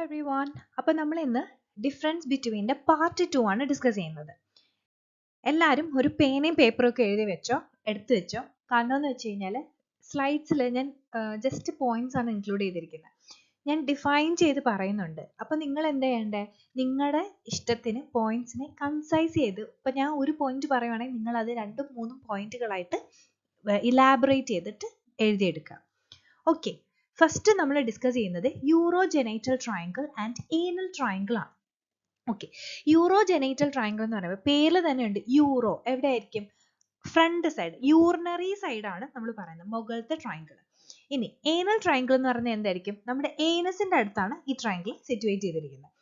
everyone. അപ്പോൾ നമ്മൾ ഇന്ന് ഡിഫറൻസ് ബിറ്റ്വീൻ്റെ പാർട്ട് 2 ആണ് ഡിസ്കസ് ചെയ്യുന്നത്. എല്ലാവരും ഒരു പേനയും പേപ്പറും ഒക്കെ എഴുതി വെച്ചോ, എടുത്തു വെച്ചോ. കാരണം എന്ന് വെച്ച് കഴിഞ്ഞാൽ സ്ലൈഡ്സിൽ ഞാൻ ജസ്റ്റ് പോയിന്റ്സ് ആണ് ഇൻക്ലൂഡ് ചെയ്തിരിക്കുന്നത്. ഞാൻ ഡിഫൈൻ ചെയ്ത് പറയുന്നുണ്ട്. അപ്പോൾ നിങ്ങൾ എന്താ ചെയ്യേണ്ടത്? നിങ്ങളുടെ ഇഷ്ടത്തിന് പോയിന്റ്സിനെ കൺസൈസ് ചെയ്ത്, ഇപ്പം ഞാൻ ഒരു പോയിന്റ് പറയുവാണെങ്കിൽ നിങ്ങൾ അത് 2-3 പോയിന്റുകളായിട്ട് ഇലാബറേറ്റ് ചെയ്തിട്ട് എഴുതിയെടുക്കുക. ഓക്കെ, ഫസ്റ്റ് നമ്മൾ ഡിസ്കസ് ചെയ്യുന്നത് യൂറോജെനൈറ്റൽ ട്രയാങ്കിൾ ആൻഡ് ഏനൽ ട്രയാങ്കിൾ ആണ്. ഓക്കെ, യൂറോജെനൈറ്റൽ ട്രയാങ്കിൾ എന്ന് പറയുമ്പോൾ പേരിൽ തന്നെ ഉണ്ട് യൂറോ. എവിടെ ആയിരിക്കും? ഫ്രണ്ട് സൈഡ്, യൂറിനറി സൈഡ് ആണ് നമ്മൾ പറയുന്നത്, മുകളിലത്തെ ട്രയാങ്കിൾ. ഇനി ഏനൽ ട്രയാങ്കിൾ എന്ന് പറയുന്നത് എന്തായിരിക്കും? നമ്മുടെ ഏനസിന്റെ അടുത്താണ് ഈ ട്രയാങ്കിൾ സിറ്റുവേറ്റ് ചെയ്തിരിക്കുന്നത്.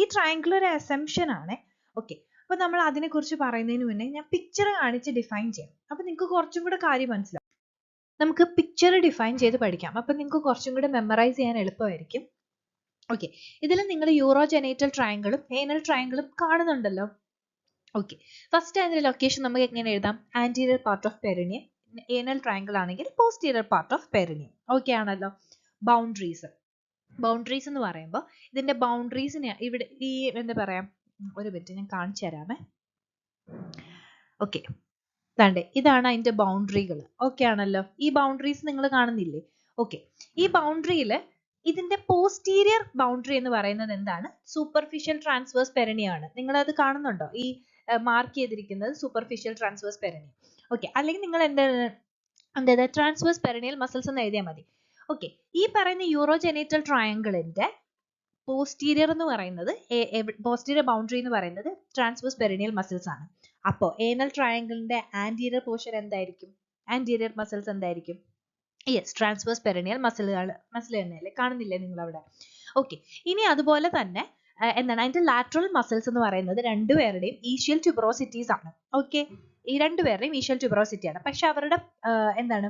ഈ ട്രയാങ്കിൾ ഒരു അസംഷൻ ആണ്. ഓക്കെ, അപ്പോൾ നമ്മൾ അതിനെക്കുറിച്ച് പറയുന്നതിന് മുന്നേ ഞാൻ പിക്ചർ കാണിച്ച് ഡിഫൈൻ ചെയ്യാം. അപ്പോൾ നിങ്ങൾക്ക് കുറച്ചും കൂടെ കാര്യം മനസ്സിലാവും. നമുക്ക് പിക്ചർ ഡിഫൈൻ ചെയ്ത് പഠിക്കാം. അപ്പം നിങ്ങൾക്ക് കുറച്ചും കൂടെ മെമ്മറൈസ് ചെയ്യാൻ എളുപ്പമായിരിക്കും. ഓക്കെ, ഇതിൽ നിങ്ങൾ യൂറോജെനൈറ്റൽ ട്രയാങ്കിളും ഏനൽ ട്രയാങ്കിളും കാണുന്നുണ്ടല്ലോ. ഓക്കെ, ഫസ്റ്റ് അതിന്റെ ലൊക്കേഷൻ നമുക്ക് എങ്ങനെ എഴുതാം? Anterior part of perineum. Anal triangle ആണെങ്കിൽ posterior part of perineum. Okay ആണല്ലോ. ബൗണ്ടറീസ് എന്ന് പറയുമ്പോൾ ഇതിന്റെ ബൗണ്ടറീസിനെ ഇവിടെ ഈ എന്താ പറയാ, ഒരു മിനിറ്റ് ഞാൻ കാണിച്ചു തരാമേ. ഓക്കെ, ഇതാണ് അതിന്റെ ബൗണ്ടറികൾ. ഓക്കെ ആണല്ലോ. ഈ ബൗണ്ടറീസ് നിങ്ങൾ കാണുന്നില്ലേ? ഓക്കെ, ഈ ബൗണ്ടറിയിൽ ഇതിന്റെ പോസ്റ്റീരിയർ ബൗണ്ടറി എന്ന് പറയുന്നത് എന്താണ്? സൂപ്പർഫിഷ്യൽ ട്രാൻസ്വേഴ്സ് പെരിനിയം ആണ്. നിങ്ങൾ അത് കാണുന്നുണ്ടോ? ഈ മാർക്ക് ചെയ്തിരിക്കുന്നത് സൂപ്പർഫിഷ്യൽ ട്രാൻസ്വേഴ്സ് പെരിനിയം. ഓക്കെ, അല്ലെങ്കിൽ നിങ്ങൾ എന്താ ട്രാൻസ്വേഴ്സ് പെരിനിയൽ മസിൽസ് എന്ന് എഴുതിയാൽ മതി. ഓക്കെ, ഈ പറയുന്ന യൂറോജെനൈറ്റൽ ട്രയാങ്കിളിന്റെ പോസ്റ്റീരിയർ എന്ന് പറയുന്നത്, പോസ്റ്റീരിയർ ബൗണ്ടറി എന്ന് പറയുന്നത് ട്രാൻസ്വേഴ്സ് പെരിനിയൽ മസിൽസ് ആണ്. അപ്പോൾ ഏനൽ ട്രയാങ്കിളിന്റെ ആന്റീരിയർ പോർഷൻ എന്തായിരിക്കും? ആന്റീരിയർ മസിൽസ് എന്തായിരിക്കും? യെസ്, ട്രാൻസ്വേഴ്സ് പെരിനിയൽ മസിൽ തന്നെയല്ലേ? കാണുന്നില്ലേ നിങ്ങൾ അവിടെ? ഓക്കെ, ഇനി അതുപോലെ തന്നെ എന്താണ് അതിന്റെ ലാറ്ററൽ മസിൽസ് എന്ന് പറയുന്നത് രണ്ടുപേരുടെയും ഈഷ്യൽ ട്യൂബറോസിറ്റീസ് ആണ്. ഓക്കെ, ഈ രണ്ടുപേരുടെയും ഈഷ്യൽ ട്യൂബറോസിറ്റി ആണ്. പക്ഷെ അവരുടെ എന്താണ്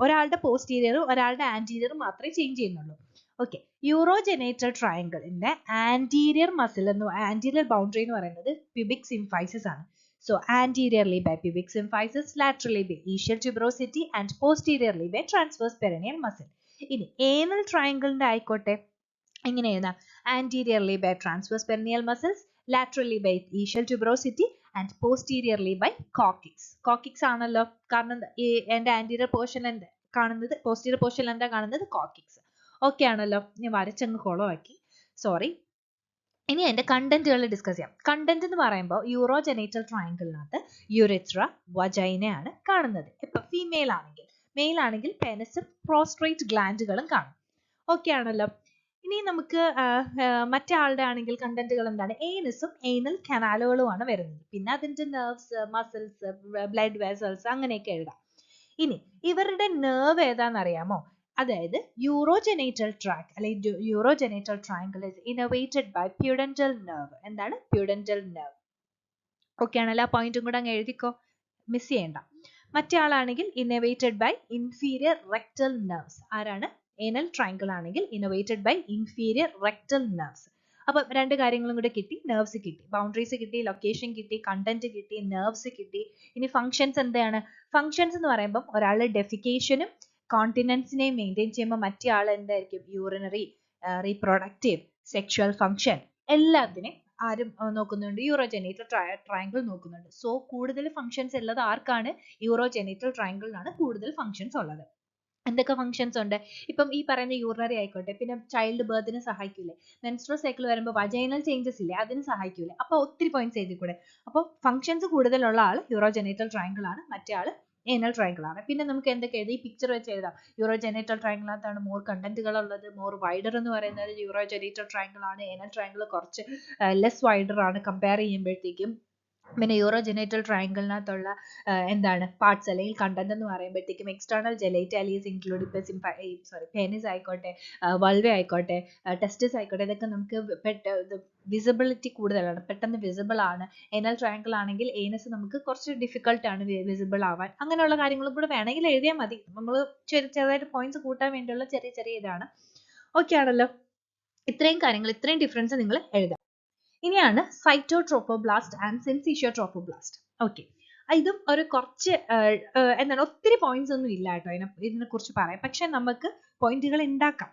ഒരാളുടെ പോസ്റ്റീരിയറും ഒരാളുടെ ആന്റീരിയറും മാത്രമേ ചേഞ്ച് ചെയ്യുന്നുള്ളൂ. ഓക്കെ, യൂറോജെനൈറ്റൽ ട്രയാങ്കിളിന്റെ ആന്റീരിയർ മസിൽ ആന്റീരിയർ ബൗണ്ടറി എന്ന് പറയുന്നത് പ്യൂബിക് സിംഫൈസിസ് ആണ്. So anteriorly by pubic symphysis, laterally by ischial tuberosity and posteriorly by transverse perineal muscle. ഇനി anal triangle ആയിക്കോട്ടെ, എങ്ങനെ എഴുതാം? Anteriorly by transverse perineal muscles, laterally by ischial tuberosity and posteriorly by coccyx. Coccyx ആണല്ലോ, കാരണം എൻ്റെ anterior portion എന്താ കാണുന്നത്? posterior portion എന്താ കാണുന്നത്? coccyx. ഓക്കെ ആണല്ലോ. ഞാൻ വരച്ചങ്ങ് കുളമാക്കി, സോറി. ഇനി അതിന്റെ കണ്ടന്റുകൾ ഡിസ്കസ് ചെയ്യാം. കണ്ടന്റ് എന്ന് പറയുമ്പോൾ യൂറോജെനൈറ്റൽ ട്രയാങ്കിളിനകത്ത് യുറെത്ര, വജൈനയാണ് കാണുന്നത്. ഇപ്പൊ ഫീമെയിൽ ആണെങ്കിൽ, മെയിൽ ആണെങ്കിൽ പെനിസും പ്രോസ്ട്രേറ്റ് ഗ്ലാൻഡുകളും കാണും. ഓക്കെ ആണല്ലോ. ഇനി നമുക്ക് മറ്റേ ആളുടെ ആണെങ്കിൽ കണ്ടന്റുകൾ എന്താണ്? ഏനസും ഏനൽ കനാലുകളുമാണ് വരുന്നത്. പിന്നെ അതിന്റെ നെർവ്സ്, മസിൽസ്, ബ്ലഡ് വെസൽസ് അങ്ങനെയൊക്കെ എഴുതാം. ഇനി ഇവരുടെ നെർവ് ഏതാണെന്നറിയാമോ? അതായത് യൂറോജെനൈറ്റൽ ട്രാക്ക് അല്ലെങ്കിൽ urogenital triangle is innervated by pudendal nerve. എന്താണ് pudendal nerve? ഓക്കെ ആണല്ലോ. ആ പോയിന്റും കൂടെ അങ്ങ് എഴുതിക്കോ, മിസ് ചെയ്യണ്ട. മറ്റേ ആളാണെങ്കിൽ innervated by inferior rectal nerves. ആരാണ്? anal triangle ആണെങ്കിൽ innervated by inferior rectal nerves. അപ്പൊ രണ്ട് കാര്യങ്ങളും കൂടെ കിട്ടി. നെർവ്സ് കിട്ടി, ബൗണ്ടറീസ് കിട്ടി, ലൊക്കേഷൻ കിട്ടി, കണ്ടന്റ് കിട്ടി, നെർവ്സ് കിട്ടി. ഇനി ഫങ്ഷൻസ് എന്താണ്? ഫങ്ഷൻസ് എന്ന് പറയുമ്പോൾ ഒരാളുടെ ഡെഫിക്കേഷനും കോണ്ടിനൻസിനെയും മെയിൻറ്റെയിൻ ചെയ്യുമ്പോൾ മറ്റേ ആൾ എന്തായിരിക്കും? യൂറിനറി, റീപ്രൊഡക്റ്റീവ്, സെക്ഷുവൽ ഫങ്ഷൻ എല്ലാത്തിനെയും ആരും നോക്കുന്നുണ്ട്? യൂറോജെനൈറ്റൽ ട്രയാങ്കിൾ നോക്കുന്നുണ്ട്. സോ കൂടുതൽ ഫങ്ഷൻസ് ഉള്ളത് ആർക്കാണ്? യൂറോജെനൈറ്റൽ ട്രയാങ്കിളിനാണ് കൂടുതൽ ഫങ്ഷൻസ് ഉള്ളത്. എന്തൊക്കെ ഫങ്ഷൻസ് ഉണ്ട്? ഇപ്പം ഈ പറയുന്ന യൂറിനറി ആയിക്കോട്ടെ, പിന്നെ ചൈൽഡ് ബർത്തിന് സഹായിക്കൂലേ? മെൻസ്ട്രുവൽ സൈക്കിൾ വരുമ്പോൾ വജൈനൽ ചേഞ്ചസ് ഇല്ലേ, അതിന് സഹായിക്കൂലേ? അപ്പോൾ ഒത്തിരി പോയിന്റ്സ് എഴുതിക്കൂടെ? അപ്പോൾ ഫങ്ഷൻസ് കൂടുതലുള്ള ആൾ യൂറോജെനൈറ്റൽ ട്രയാങ്കിൾ ആണ്, മറ്റേ ആൾ ഏനൽ ട്രയാങ്കിൾ ആണ്. പിന്നെ നമുക്ക് എന്തൊക്കെ എഴുതാം? ഈ പിക്ചർ വെച്ച് എഴുതാം. യൂറോജെനൈറ്റൽ ട്രയാങ്കിളിനകത്താണ് മോർ കണ്ടന്റുകൾ ഉള്ളത്. മോർ വൈഡർ എന്ന് പറയുന്നത് യൂറോജെനൈറ്റൽ ട്രയാങ്കിൾ ആണ്. ഏനൽ ട്രയാങ്കിൾ കുറച്ച് ലെസ് വൈഡർ ആണ് കമ്പയർ ചെയ്യുമ്പോഴത്തേക്കും. പിന്നെ യൂറോജെനൈറ്റൽ ട്രയാങ്കിളിനകത്തുള്ള എന്താണ് പാർട്സ് അല്ലെങ്കിൽ കണ്ടന്റ് എന്ന് പറയുമ്പോഴത്തേക്കും എക്സ്റ്റേണൽ ജെനൈറ്റാലിയസ് ഇൻക്ലൂഡ് പെനിസ് ആയിക്കോട്ടെ, വൾവ ആയിക്കോട്ടെ, ടെസ്റ്റിസ് ആയിക്കോട്ടെ, ഇതൊക്കെ നമുക്ക് വിസിബിലിറ്റി കൂടുതലാണ്, പെട്ടെന്ന് വിസിബിൾ ആണ്. ഏനൽ ട്രയാങ്കിൾ ആണെങ്കിൽ ഏനസ് നമുക്ക് കുറച്ച് ഡിഫിക്കൽട്ട് ആണ് വിസിബിൾ ആവാൻ. അങ്ങനെയുള്ള കാര്യങ്ങളും കൂടെ വേണമെങ്കിൽ എഴുതിയാൽ മതി. നമ്മൾ ചെറുതായിട്ട് പോയിന്റ്സ് കൂട്ടാൻ വേണ്ടിയുള്ള ചെറിയ ചെറിയ ഇതാണ്. ഓക്കെ ആണല്ലോ. ഇത്രയും കാര്യങ്ങൾ, ഇത്രയും ഡിഫറൻസ് നിങ്ങൾ എഴുതാം. ഇനിയാണ് സൈറ്റോട്രോഫോബ്ലാസ്റ്റ് ആൻഡ് സിൻസിഷ്യോട്രോഫോബ്ലാസ്റ്റ്. ഓക്കെ, ഇതും ഒരു കുറച്ച് എന്താണ്, ഒത്തിരി പോയിന്റ്സ് ഒന്നും ഇല്ല കേട്ടോ ഇതിനെ കുറിച്ച് പറയാം. പക്ഷെ നമുക്ക് പോയിന്റുകൾ ഉണ്ടാക്കാം.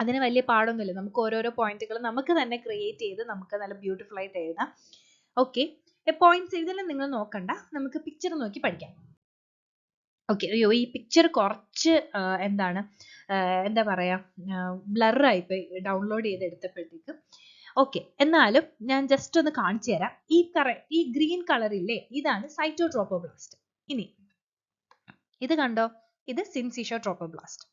അതിന് വലിയ പാടൊന്നുമില്ല. നമുക്ക് ഓരോരോ പോയിന്റുകൾ നമുക്ക് തന്നെ ക്രിയേറ്റ് ചെയ്ത് നമുക്ക് നല്ല ബ്യൂട്ടിഫുൾ ആയിട്ട് എഴുതാം. ഓക്കെ, പോയിന്റ്സ് ഇതിൽ നിങ്ങൾ നോക്കണ്ട, നമുക്ക് പിക്ചർ നോക്കി പഠിക്കാം. ഓക്കെ, അയ്യോ ഈ പിക്ചർ കുറച്ച് എന്താണ് എന്താ പറയാ ബ്ലർ ആയിപ്പോയി ഡൗൺലോഡ് ചെയ്ത് എടുത്തപ്പോഴത്തേക്കും. ഓക്കെ, എന്നാലും ഞാൻ ജസ്റ്റ് ഒന്ന് കാണിച്ചു തരാം. ഈ ഗ്രീൻ കളർ ഇല്ലേ, ഇതാണ് സൈറ്റോട്രോപോബ്ലാസ്റ്റ്. ഇനി ഇത് കണ്ടോ, ഇത് സിൻസിഷോട്രോപോബ്ലാസ്റ്റ്.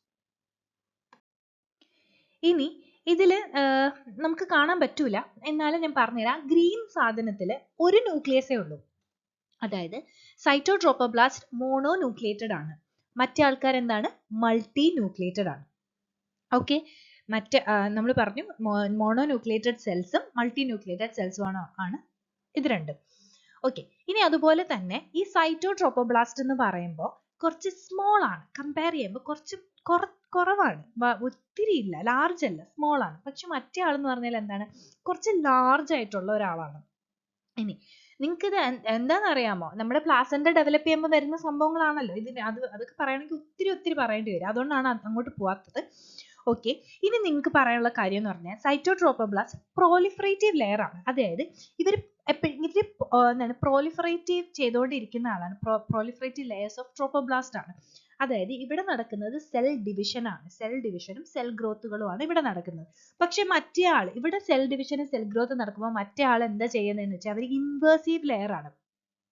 ഇനി ഇതില് നമുക്ക് കാണാൻ പറ്റൂല, എന്നാലും ഞാൻ പറഞ്ഞുതരാം. ഗ്രീൻ സാധനത്തില് ഒരു ന്യൂക്ലിയസേ ഉള്ളൂ. അതായത് സൈറ്റോട്രോപോബ്ലാസ്റ്റ് മോണോ ന്യൂക്ലിയേറ്റഡ് ആണ്. മറ്റേ ആൾക്കാർ എന്താണ്, മൾട്ടി ന്യൂക്ലിയേറ്റഡ് ആണ്. ഓക്കെ, മറ്റ് നമ്മൾ പറഞ്ഞു മോണോ ന്യൂക്ലിയേറ്റഡ് സെൽസും മൾട്ടി ന്യൂക്ലിയേറ്റഡ് സെൽസും ആണ് ഇത് രണ്ടും. ഓക്കെ, ഇനി അതുപോലെ തന്നെ ഈ സൈറ്റോട്രോപോബ്ലാസ്റ്റ് എന്ന് പറയുമ്പോൾ കുറച്ച് സ്മോൾ ആണ്, കമ്പയർ ചെയ്യുമ്പോൾ കുറച്ച് കുറവാണ്, ഒത്തിരി ഇല്ല, ലാർജ് അല്ല, സ്മോൾ ആണ്. പക്ഷെ മറ്റേ ആളെന്ന് പറഞ്ഞാൽ എന്താണ്, കുറച്ച് ലാർജ് ആയിട്ടുള്ള ഒരാളാണ്. ഇനി നിങ്ങൾക്ക് ഇത് എന്താണെന്ന് അറിയാമോ, നമ്മുടെ പ്ലാസന്റ ഡെവലപ്പ് ചെയ്യുമ്പോൾ വരുന്ന സംഭവങ്ങളാണല്ലോ ഇതിന്. അതൊക്കെ പറയണമെങ്കിൽ ഒത്തിരി പറയേണ്ടി വരും, അതുകൊണ്ടാണ് അങ്ങോട്ട് പോവാത്തത്. ഓക്കെ, ഇനി നിങ്ങൾക്ക് പറയാനുള്ള കാര്യം എന്ന് പറഞ്ഞാൽ സൈറ്റോട്രോപോബ്ലാസ്റ്റ് പ്രോലിഫറേറ്റീവ് ലെയർ ആണ്. അതായത് ഇവർ എന്താണ് പ്രോലിഫറേറ്റീവ് ചെയ്തുകൊണ്ടിരിക്കുന്ന ആളാണ്. പ്രോലിഫറേറ്റീവ് ലെയേഴ്സ് ഓഫ് ട്രോപ്പോബ്ലാസ്റ്റ് ആണ്. അതായത് ഇവിടെ നടക്കുന്നത് സെൽ ഡിവിഷൻ ആണ്. സെൽ ഡിവിഷനും സെൽ ഗ്രോത്തുകളുമാണ് ഇവിടെ നടക്കുന്നത്. പക്ഷെ മറ്റേ ആൾ ഇവിടെ സെൽ ഡിവിഷനും സെൽ ഗ്രോത്ത് നടക്കുമ്പോൾ മറ്റേ ആൾ എന്താ ചെയ്യുന്നതെന്ന് വെച്ചാൽ അവർ ഇൻവേഴ്സീവ് ലെയർ ആണ്.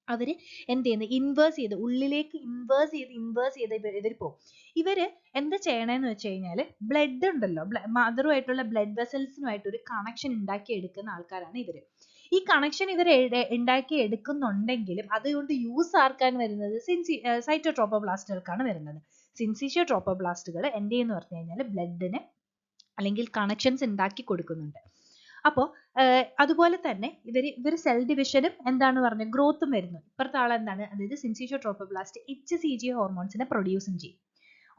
അവര് എന്ത് ചെയ്യുന്നു, ഇൻവേഴ്സ് ചെയ്ത് ഉള്ളിലേക്ക് ഇൻവേഴ്സ് ചെയ്ത് ഇവർ പോകും. ഇവര് എന്താ ചെയ്യണേന്ന് വെച്ച് കഴിഞ്ഞാൽ ബ്ലഡ് ഉണ്ടല്ലോ, മദറുമായിട്ടുള്ള ബ്ലഡ് വെസൽസുമായിട്ട് ഒരു കണക്ഷൻ ഉണ്ടാക്കി എടുക്കുന്ന ആൾക്കാരാണ് ഇവര്. ഈ കണക്ഷൻ ഇവർ ഉണ്ടാക്കി എടുക്കുന്നുണ്ടെങ്കിലും അതുകൊണ്ട് യൂസ് ആർക്കാൻ വരുന്നത് സൈറ്റോട്രോപോബ്ലാസ്റ്റുകൾക്കാണ് വരുന്നത്. സിൻസിഷിയോട്രോപോബ്ലാസ്റ്റുകൾ എന്ത് ചെയ്യുന്നു പറഞ്ഞു കഴിഞ്ഞാൽ ബ്ലഡിന് അല്ലെങ്കിൽ കണക്ഷൻസ് ഉണ്ടാക്കി കൊടുക്കുന്നുണ്ട്. അപ്പോൾ അതുപോലെ തന്നെ ഇവർ സെൽ ഡിവിഷനും എന്താണ് പറഞ്ഞത്, ഗ്രോത്തും വരുന്നു. ഇപ്പുറത്തെ ആൾ എന്താണ്, അതായത് സിൻസിഷിയോട്രോപോബ്ലാസ്റ്റ് HCG ഹോർമോൺസിനെ പ്രൊഡ്യൂസും ചെയ്യും.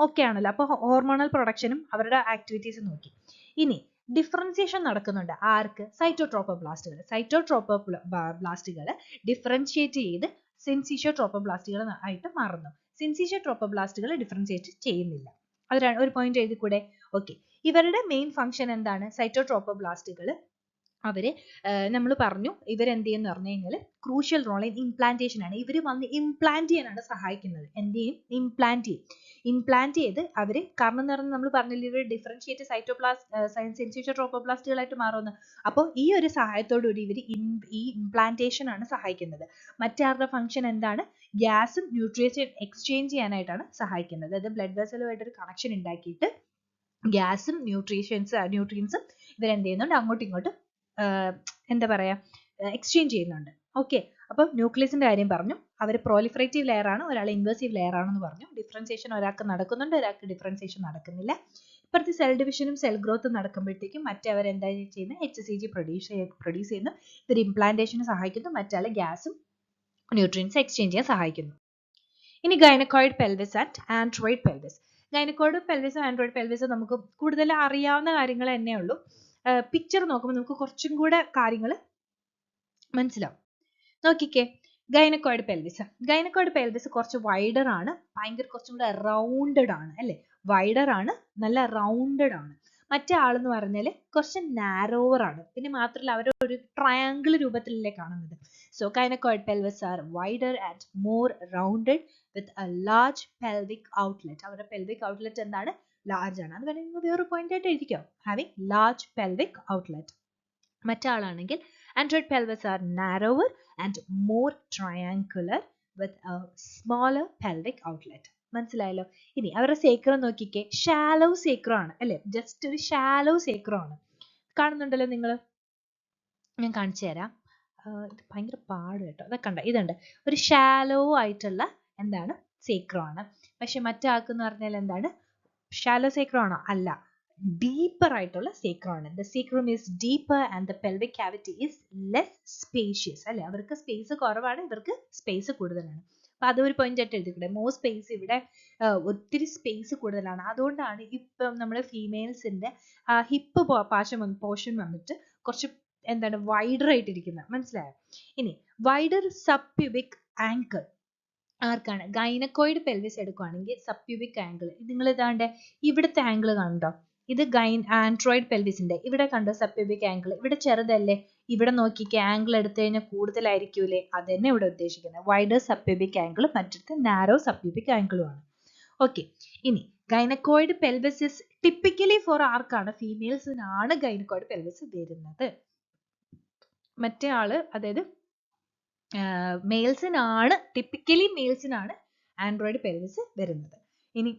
ഓക്കെ ആണല്ലോ, അപ്പോൾ ഹോർമോണൽ പ്രൊഡക്ഷനും അവരുടെ ആക്ടിവിറ്റീസ് നോക്കി. ഇനി ഡിഫറൻസിയേഷൻ നടക്കുന്നുണ്ട് ആർക്ക്, സൈറ്റോട്രോപോബ്ലാസ്റ്റുകൾ ഡിഫറൻഷിയേറ്റ് ചെയ്ത് സിൻസിഷിയോട്രോപോബ്ലാസ്റ്റുകൾ ആയിട്ട് മാറുന്നു. സിൻസിഷിയോട്രോപോബ്ലാസ്റ്റുകൾ ഡിഫറൻഷിയേറ്റ് ചെയ്യുന്നില്ല. അത് ഒരു പോയിന്റ് എഴുതി കൂടെ. ഓക്കെ, ഇവരുടെ മെയിൻ ഫംഗ്ഷൻ എന്താണ്, സൈറ്റോട്രോപോബ്ലാസ്റ്റുകൾ അവര് നമ്മൾ പറഞ്ഞു ഇവരെന്ത് ചെയ്യുന്ന പറഞ്ഞു കഴിഞ്ഞാൽ ക്രൂഷ്യൽ റോൾ ഇൻ ഇംപ്ലാന്റേഷൻ ആണ്. ഇവർ വന്ന് ഇംപ്ലാന്റ് ചെയ്യാനാണ് സഹായിക്കുന്നത്. എന്ത് ചെയ്യും, ഇംപ്ലാന്റ് ചെയ്ത് അവര്, കാരണം എന്ന് പറഞ്ഞാൽ നമ്മൾ പറഞ്ഞില്ല ഇവർ ഡിഫറൻഷിയേറ്റ് സിൻസിഷിയോട്രോപോബ്ലാസ്റ്റുകളായിട്ട് മാറുമെന്ന്. അപ്പോൾ ഈ ഒരു സഹായത്തോടുകൂടി ഇവർ ഈ ഇംപ്ലാന്റേഷൻ ആണ് സഹായിക്കുന്നത്. മറ്റാരുടെ ഫംഗ്ഷൻ എന്താണ്, ഗ്യാസും ന്യൂട്രിയൻസും എക്സ്ചേഞ്ച് ചെയ്യാനായിട്ടാണ് സഹായിക്കുന്നത്. അതായത് ബ്ലഡ് വെസലുമായിട്ട് ഒരു കണക്ഷൻ ഉണ്ടാക്കിയിട്ട് ഗ്യാസും ന്യൂട്രിയൻസും ഇവരെന്ത് ചെയ്യുന്നുണ്ട്, അങ്ങോട്ടും ഇങ്ങോട്ടും എന്താ പറയാ എക്സ്ചേഞ്ച് ചെയ്യുന്നുണ്ട്. ഓക്കെ, അപ്പം ന്യൂക്ലിയസിന്റെ കാര്യം പറഞ്ഞു. അവർ പ്രോലിഫറേറ്റീവ് ലെയർ ആണ്, ഒരാൾ ഇൻവേഴ്സീവ് ലെയർ ആണെന്ന് പറഞ്ഞു. ഡിഫറൻസിയേഷൻ ഒരാൾക്ക് നടക്കുന്നുണ്ട്, ഒരാൾക്ക് ഡിഫറൻസിയേഷൻ നടക്കുന്നില്ല. ഇപ്പുറത്തെ സെൽ ഡിവിഷനും സെൽ ഗ്രോത്തും നടക്കുമ്പോഴത്തേക്കും മറ്റവർ എന്താ ചെയ്യുന്നത്, HCG പ്രൊഡ്യൂസ് ചെയ്യുന്നു. ഇവർ ഇംപ്ലാന്റേഷന് സഹായിക്കുന്നു. മറ്റാൾ ഗ്യാസും ന്യൂട്രിയൻസ് എക്സ്ചേഞ്ച് ചെയ്യാൻ സഹായിക്കുന്നു. ഇനി gynaecoid pelvis and android pelvis. Gynaecoid പെൽവിസും ആൻഡ്രോയിഡ് പെൽവിസും നമുക്ക് കൂടുതൽ അറിയാവുന്ന കാര്യങ്ങൾ തന്നെ ഉള്ളൂ. പിക്ചർ നോക്കുമ്പോൾ നമുക്ക് കുറച്ചും കൂടെ കാര്യങ്ങൾ മനസ്സിലാവും. നോക്കിക്കേ, ഗൈനക്കോയിഡ് പെൽവിസ് കുറച്ച് വൈഡർ ആണ്, കുറച്ചും കൂടെ റൗണ്ടഡ് ആണ് അല്ലെ, വൈഡർ ആണ്, നല്ല റൗണ്ടഡ് ആണ്. മറ്റേ ആളെന്ന് പറഞ്ഞാൽ കുറച്ച് നാരോവർ ആണ്. പിന്നെ മാത്രമല്ല അവർ ഒരു ട്രയാങ്കിൾ രൂപത്തിലല്ലേ കാണുന്നത്. So gynaecoid pelvis are wider and more rounded with a large pelvic outlet. അവരുടെ പെൽവിക് ഔട്ട്ലെറ്റ് എന്താണ്, ലാർജ് ആണ്. അത് വേണമെങ്കിൽ വേറൊരു പോയിന്റ് ആയിട്ട് എഴുതിക്കോ, ഹാവിങ് ലാർജ് പെൽവിക് ഔട്ട്ലെറ്റ്. മറ്റാളാണെങ്കിൽ android pelvis are narrower and more triangular with a smaller pelvic outlet. മനസ്സിലായല്ലോ. ഇനി അവരുടെ സേക്രം നോക്കിക്കേ, ഷാലോ സേക്രം ആണ് അല്ലെ, ജസ്റ്റ് ഒരു ഷാലോ സേക്രം ആണ്. കാണുന്നുണ്ടല്ലോ നിങ്ങൾ, ഞാൻ കാണിച്ചു തരാം. ഇത് ഭയങ്കര പാട് കേട്ടോ. അതൊക്കെ കണ്ട, ഇതുണ്ട് ഒരു ഷാലോ ആയിട്ടുള്ള എന്താണ് സേക്രം ആണ്. പക്ഷെ മറ്റാൾക്കെന്ന് പറഞ്ഞാൽ എന്താണ്, ഷാലോ സേക്രം ആണോ, അല്ല, ഡീപ്പർ ആയിട്ടുള്ള സേക്രം ആണ്. The sacrum is deeper and the pelvic cavity is less spacious അല്ലെ. അവർക്ക് സ്പേസ് കുറവാണ്, ഇവർക്ക് സ്പേസ് കൂടുതലാണ്. അപ്പൊ അതൊരു പോയിന്റ് ആയിട്ട് എഴുതിക്കൂടെ, മോർ സ്പേസ്, ഇവിടെ ഒത്തിരി സ്പേസ് കൂടുതലാണ്. അതുകൊണ്ടാണ് ഇപ്പം നമ്മുടെ ഫീമെയിൽസിന്റെ ഹിപ്പ് പോർഷൻ വന്നിട്ട് കുറച്ച് എന്താണ് വൈഡർ ആയിട്ടിരിക്കുന്നത്. മനസ്സിലായോ. ഇനി വൈഡർ സബ്പ്യൂബിക് ആങ്കിൾ ആർക്കാണ്, ഗൈനക്കോയിഡ് പെൽവിസ് എടുക്കുകയാണെങ്കിൽ സബ്പ്യൂബിക് ആംഗിൾ, നിങ്ങൾ ഇതാണ്ട് ഇവിടുത്തെ ആംഗിൾ കണ്ടോ, ഇത് ആൻഡ്രോയിഡ് പെൽവിസിന്റെ ഇവിടെ കണ്ടോ സബ്പ്യൂബിക് ആംഗിൾ ഇവിടെ ചെറുതല്ലേ, ഇവിടെ നോക്കിക്കേ ആംഗിൾ എടുത്തു കഴിഞ്ഞാൽ കൂടുതലായിരിക്കൂലേ, അത് തന്നെ ഇവിടെ ഉദ്ദേശിക്കുന്നത്. വൈഡർ സബ്പ്യൂബിക് ആംഗിൾ മറ്റടുത്ത് നാരോ സബ്പ്യൂബിക് ആംഗിളും ആണ്. ഓക്കെ, ഇനി gynaecoid pelvis is typically four ആർക്കാണ്, ഫീമെയിൽസിനാണ് ഗൈനക്കോയിഡ് പെൽവിസ് വരുന്നത്. മറ്റേ ആള് അതായത് മെയിൽസിനാണ്, ടിപ്പിക്കലി മെയിൽസിനാണ് ആൻഡ്രോയിഡ് പെൽവിസ് വരുന്നത്. ഇനി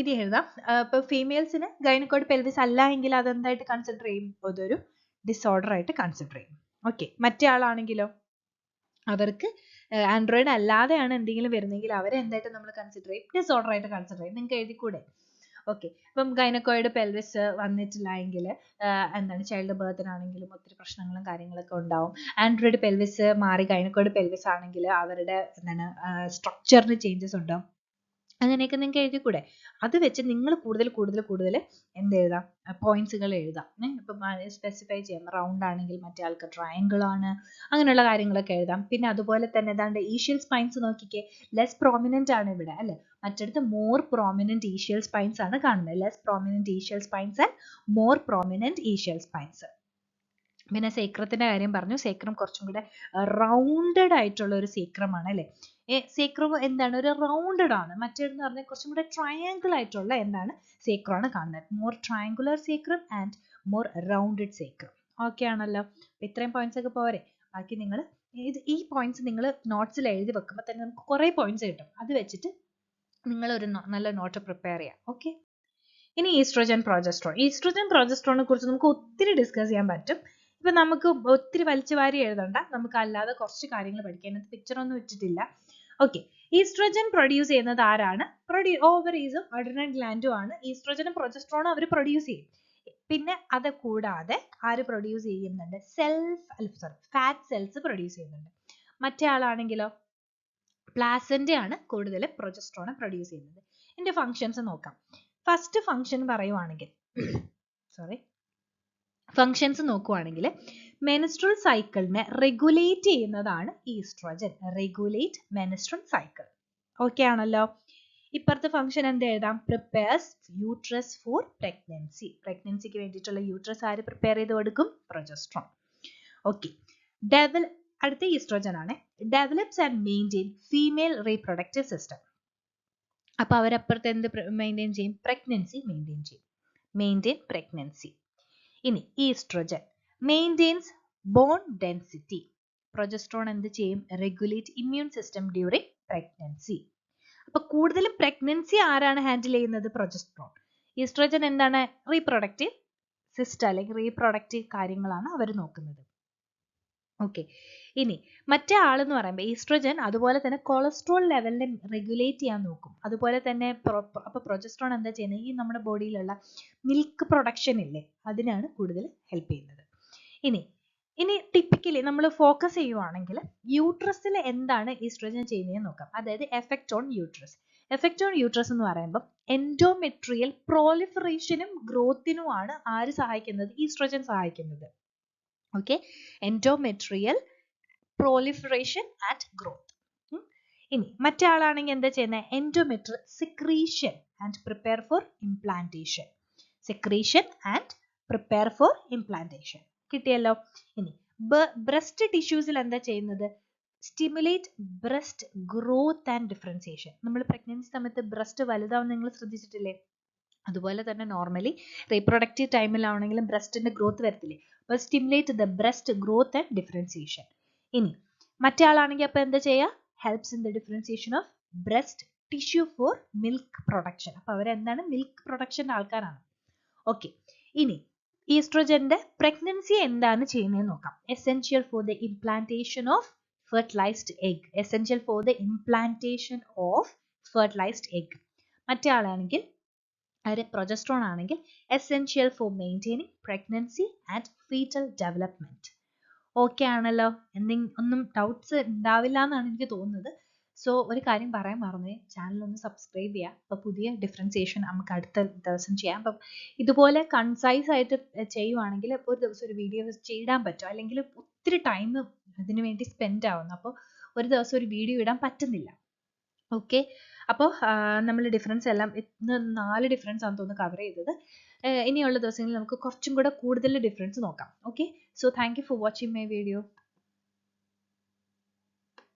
ഇത് എഴുതാം. ഇപ്പൊ ഫീമെയിൽസിന് ഗൈനക്കോയിഡ് പെൽവിസ് അല്ല എങ്കിൽ അതെന്തായിട്ട് കൺസിഡർ ചെയ്യും, അതൊരു ഡിസോർഡർ ആയിട്ട് കൺസിഡർ ചെയ്യും. ഓക്കെ, മറ്റേ ആളാണെങ്കിലോ അവർക്ക് ആൻഡ്രോയിഡ് അല്ലാതെയാണ് എന്തെങ്കിലും വരുന്നെങ്കിൽ അവരെ എന്തായിട്ട് നമ്മൾ കൺസിഡർ ചെയ്യും, ഡിസോർഡർ ആയിട്ട് കൺസിഡർ ചെയ്യും. നിങ്ങൾക്ക് എഴുതിക്കൂടെ? ഓക്കെ, ഇപ്പം ഗൈനക്കോയിഡ് പെൽവിസ് വന്നിട്ടില്ല എങ്കിൽ എന്താണ് ചൈൽഡ് ബർത്തിനാണെങ്കിലും ഒത്തിരി പ്രശ്നങ്ങളും കാര്യങ്ങളൊക്കെ ഉണ്ടാവും. ആൻഡ്രോയിഡ് പെൽവിസ് മാറി ഗൈനക്കോയിഡ് പെൽവിസ് ആണെങ്കിൽ അവരുടെ എന്താണ് സ്ട്രക്ചറിന് ചേഞ്ചസ് ഉണ്ടാവും. അങ്ങനെയൊക്കെ നിങ്ങൾക്ക് എഴുതിക്കൂടെ? അത് വെച്ച് നിങ്ങൾ കൂടുതൽ എന്ത് എഴുതാം, പോയിന്റ്സുകൾ എഴുതാം. ഇപ്പം സ്പെസിഫൈ ചെയ്യാം, റൗണ്ട് ആണെങ്കിൽ മറ്റേ ആൾക്ക് ട്രയാങ്കിൾ ആണ്, അങ്ങനെയുള്ള കാര്യങ്ങളൊക്കെ എഴുതാം. പിന്നെ അതുപോലെ തന്നെ ഏതാണ്ട് ഈഷ്യൽ സ്പൈൻസ് നോക്കിക്കേ, ലെസ് പ്രോമിനന്റ് ആണ് ഇവിടെ അല്ലെ, മറ്റടുത്ത് മോർ പ്രോമിനന്റ് ഈഷ്യൽ സ്പൈൻസ് ആണ് കാണുന്നത്. Less prominent ischial spines and more prominent ischial spines. പിന്നെ സേക്രത്തിന്റെ കാര്യം പറഞ്ഞു. സേക്രം കുറച്ചും കൂടെ റൗണ്ടഡ് ആയിട്ടുള്ള ഒരു സേക്രമാണ് അല്ലെ. സേക്രം എന്താണ്, ഒരു റൗണ്ടഡ് ആണ്. മറ്റേതെന്ന് പറഞ്ഞാൽ കുറച്ചും കൂടെ ട്രയാങ്കിൾ ആയിട്ടുള്ള എന്താണ് സേക്രമാണ് കാണുന്നത്. More triangular sacrum and more rounded sacrum. Okay ആണല്ലോ. ഇത്രയും പോയിന്റ്സ് ഒക്കെ പോരെ. ബാക്കി നിങ്ങൾ ഈ പോയിന്റ്സ് നിങ്ങൾ നോട്ട്സിൽ എഴുതി വെക്കുമ്പോൾ തന്നെ നമുക്ക് കുറെ പോയിന്റ്സ് കിട്ടും. അത് വെച്ചിട്ട് നിങ്ങൾ ഒരു നല്ല നോട്ട് പ്രിപ്പയർ ചെയ്യാം. ഓക്കെ, ഇനി ഈസ്ട്രോജൻ പ്രൊജസ്ട്രോൺ. ഈസ്ട്രോജൻ പ്രൊജസ്ട്രോണിനെ കുറിച്ച് നമുക്ക് ഒത്തിരി ഡിസ്കസ് ചെയ്യാൻ പറ്റും. ഇപ്പൊ നമുക്ക് ഒത്തിരി വലിച്ചു വാരി എഴുതണ്ട, നമുക്ക് അല്ലാതെ കുറച്ച് കാര്യങ്ങൾ പഠിക്കാം. അതിനകത്ത് പിക്ചർ ഒന്നും വെച്ചിട്ടില്ല. ഓക്കെ, ഈസ്ട്രോജൻ പ്രൊഡ്യൂസ് ചെയ്യുന്നത് ആരാണ്? ഓവറീസും അഡ്രിനൽ ഗ്ലാൻഡും ആണ് ഈസ്ട്രോജനും പ്രൊജസ്ട്രോണും അവർ പ്രൊഡ്യൂസ് ചെയ്യും. പിന്നെ അത് കൂടാതെ ആര് പ്രൊഡ്യൂസ് ചെയ്യുന്നുണ്ട്? ഫാറ്റ് സെൽസ് പ്രൊഡ്യൂസ് ചെയ്യുന്നുണ്ട്. മറ്റേ ആളാണെങ്കിലോ പ്ലാസെന്റ ആണ് കൂടുതൽ പ്രൊജസ്ട്രോൺ പ്രൊഡ്യൂസ് ചെയ്യുന്നത്. ഇതിന്റെ ഫങ്ഷൻസ് നോക്കാം. ഫസ്റ്റ് ഫങ്ഷൻ പറയുവാണെങ്കിൽ ഫങ്ഷൻസ് നോക്കുവാണെങ്കിൽ മെൻസ്ട്രൽ സൈക്കിളിനെ റെഗുലേറ്റ് ചെയ്യുന്നതാണ് oestrogen. Regulate menstrual cycle. Okay ആണല്ലോ. ഇപ്പുറത്തെ ഫംഗ്ഷൻ എന്ത് എഴുതാം? Prepares uterus for pregnancy. പ്രഗ്നൻസിക്ക് വേണ്ടിയിട്ടുള്ള യൂട്രസ് ആര് പ്രിപ്പയർ ചെയ്ത് കൊടുക്കും? പ്രൊജസ്ട്രോൺ. ഓക്കെ, അടുത്ത ഈസ്ട്രോജൻ ആണ്. Develops and maintain female reproductive system. അപ്പൊ അവരപ്പുറത്ത് എന്ത് മെയിൻറ്റെയിൻ ചെയ്യും? പ്രഗ്നൻസി മെയിൻറ്റെയിൻ ചെയ്യും. Maintain pregnancy. ഇനി oestrogen maintains bone density. Progesterone എന്ത് ചെയ്യും? Regulate immune system during pregnancy. അപ്പൊ കൂടുതലും പ്രഗ്നൻസി ആരാണ് ഹാൻഡിൽ ചെയ്യുന്നത്? പ്രൊജസ്ട്രോൺ. ഈസ്ട്രോജൻ എന്താണ്? റീപ്രൊഡക്റ്റീവ് സിസ്റ്റം അല്ലെങ്കിൽ റീപ്രൊഡക്റ്റീവ് കാര്യങ്ങളാണ് അവർ നോക്കുന്നത്. ഓക്കെ, ഇനി മറ്റേ ആളെന്ന് പറയുമ്പോൾ ഈസ്ട്രോജൻ അതുപോലെ തന്നെ കൊളസ്ട്രോൾ ലെവലിനെ റെഗുലേറ്റ് ചെയ്യാൻ നോക്കും. അതുപോലെ തന്നെ അപ്പൊ പ്രൊജസ്ട്രോൺ എന്താ ചെയ്യുന്നത്? ഈ നമ്മുടെ ബോഡിയിലുള്ള മിൽക്ക് പ്രൊഡക്ഷൻ ഇല്ലേ, അതിനാണ് കൂടുതൽ ഹെൽപ്പ് ചെയ്യുന്നത്. ഇനി ടിപ്പിക്കലി നമ്മൾ ഫോക്കസ് ചെയ്യുവാണെങ്കിൽ യൂട്രസിൽ എന്താണ് ഈസ്ട്രോജൻ ചെയ്യുന്നതെന്ന് നോക്കാം. അതായത് effect on uterus. Effect on uterus എന്ന് പറയുമ്പോൾ എൻഡോമെട്രിയൽ പ്രോലിഫറേഷനും ഗ്രോത്തിനുമാണ് ആര് സഹായിക്കുന്നത്? ഈസ്ട്രോജൻ സഹായിക്കുന്നത്. Okay, endometrial proliferation and growth. ഇനി മറ്റേ ആളാണെങ്കിൽ എന്താ ചെയ്യുന്നത്? Endometrial secretion and prepare for implantation. secretion and prepare for implantation. കിട്ടിയല്ലോ. ഇനി ബ്രസ്റ്റ് ടിഷ്യൂസിൽ എന്താ ചെയ്യുന്നത്? Stimulate breast growth and differentiation. നമ്മൾ പ്രഗ്നൻസി സമയത്ത് ബ്രസ്റ്റ് വലുതാവുന്ന നിങ്ങൾ ശ്രദ്ധിച്ചിട്ടില്ലേ? അതുപോലെ തന്നെ നോർമലി റീപ്രൊഡക്റ്റീവ് ടൈമിലാണെങ്കിലും ബ്രസ്റ്റിന്റെ ഗ്രോത്ത് വരത്തില്ലേ? അപ്പോൾ stimulate the breast growth and differentiation. ഇനി മറ്റേ ആളാണെങ്കിൽ അപ്പൊ എന്താ ചെയ്യുക? Helps in the differentiation of breast tissue for milk production. അപ്പൊ അവരെന്താണ്? മിൽക്ക് പ്രൊഡക്ഷന്റെ ആൾക്കാരാണ്. ഓക്കെ, ഇനി ഈസ്ട്രോജന്റെ പ്രഗ്നൻസി എന്താണ് ചെയ്യുന്നതെന്ന് നോക്കാം. Essential for the implantation of fertilised egg. Essential for the implantation of fertilised egg. മറ്റേ ആളാണെങ്കിൽ പ്രൊജസ്ട്രോൺ ആണെങ്കിൽ essential for maintaining pregnancy and foetal development. Okay ആണല്ലോ. ഒന്നും ഡൗട്ട്സ് ഉണ്ടാവില്ല എന്നാണ് എനിക്ക് തോന്നുന്നത്. സോ ഒരു കാര്യം പറയാൻ മറന്നേ, ചാനൽ ഒന്ന് സബ്സ്ക്രൈബ് ചെയ്യുക. അപ്പോൾ പുതിയ ഡിഫറൻസിയേഷൻ നമുക്ക് അടുത്ത ദിവസം ചെയ്യാം. അപ്പം ഇതുപോലെ കൺസൈസ് ആയിട്ട് ചെയ്യുവാണെങ്കിൽ ഒരു ദിവസം ഒരു വീഡിയോ ചെയ്യാൻ പറ്റും. അല്ലെങ്കിൽ ഒത്തിരി ടൈം ഇതിനു വേണ്ടി സ്പെൻഡ് ആവുന്നു. അപ്പോൾ ഒരു ദിവസം ഒരു വീഡിയോ ഇടാൻ പറ്റുന്നില്ല. ഓക്കെ, അപ്പോൾ നമ്മൾ ഡിഫറൻസ് എല്ലാം 4 ഡിഫറൻസ് ആണെന്ന് തോന്നുന്നു കവർ ചെയ്തത്. ഇനിയുള്ള ദിവസങ്ങളിൽ നമുക്ക് കുറച്ചും കൂടെ കൂടുതൽ ഡിഫറൻസ് നോക്കാം. Okay, so thank you for watching my video.